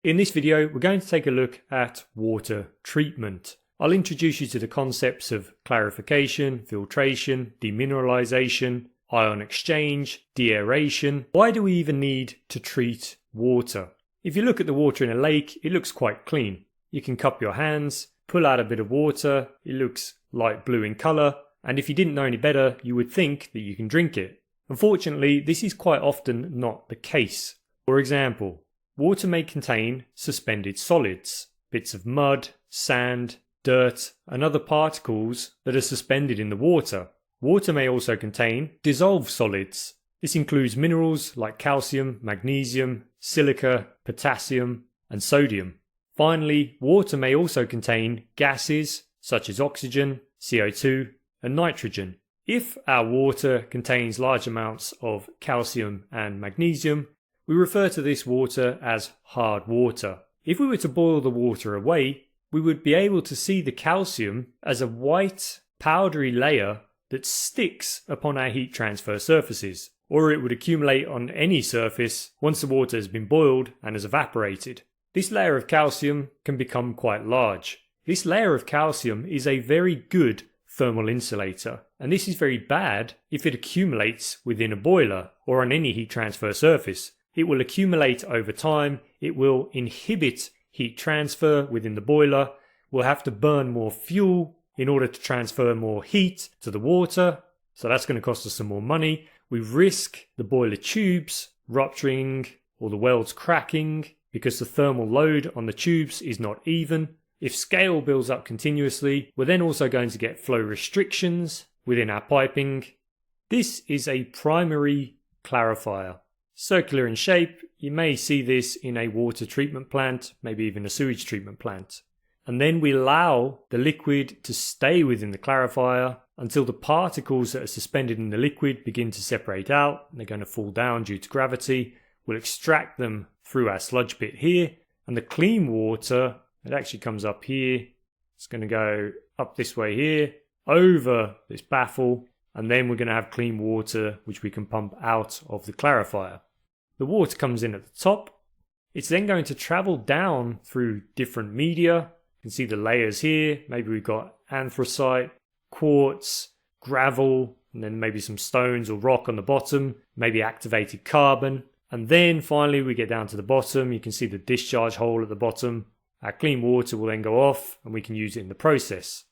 In this video, we're going to take a look at water treatment. I'll introduce you to the concepts of clarification, filtration, demineralization, ion exchange, deaeration. Why do we even need to treat water? If you look at the water in a lake, it looks quite clean. You can cup your hands, pull out a bit of water, it looks light blue in color, and if you didn't know any better, you would think that you can drink it. Unfortunately, this is quite often not the case. For example, water may contain suspended solids, bits of mud, sand, dirt, and other particles that are suspended in the water. Water may also contain dissolved solids. This includes minerals like calcium, magnesium, silica, potassium, and sodium. Finally, water may also contain gases such as oxygen, CO2, and nitrogen. If our water contains large amounts of calcium and magnesium, we refer to this water as hard water. If we were to boil the water away, we would be able to see the calcium as a white, powdery layer that sticks upon our heat transfer surfaces, or it would accumulate on any surface once the water has been boiled and has evaporated. This layer of calcium can become quite large. This layer of calcium is a very good thermal insulator, and this is very bad if it accumulates within a boiler or on any heat transfer surface. It will accumulate over time, it will inhibit heat transfer within the boiler, we'll have to burn more fuel in order to transfer more heat to the water, so that's going to cost us some more money. We risk the boiler tubes rupturing or the welds cracking because the thermal load on the tubes is not even. If scale builds up continuously, we're then also going to get flow restrictions within our piping. This is a primary clarifier. Circular in shape, you may see this in a water treatment plant, maybe even a sewage treatment plant. And then we allow the liquid to stay within the clarifier until the particles that are suspended in the liquid begin to separate out. They're going to fall down due to gravity. We'll extract them through our sludge pit here, and the clean water, it actually comes up here. It's going to go up this way here, over this baffle, and then we're going to have clean water which we can pump out of the clarifier. The water comes in at the top. It's then going to travel down through different media. You can see the layers here. Maybe we've got anthracite, quartz, gravel, and then maybe some stones or rock on the bottom, maybe activated carbon. And then finally we get down to the bottom. You can see the discharge hole at the bottom. Our clean water will then go off and we can use it in the process.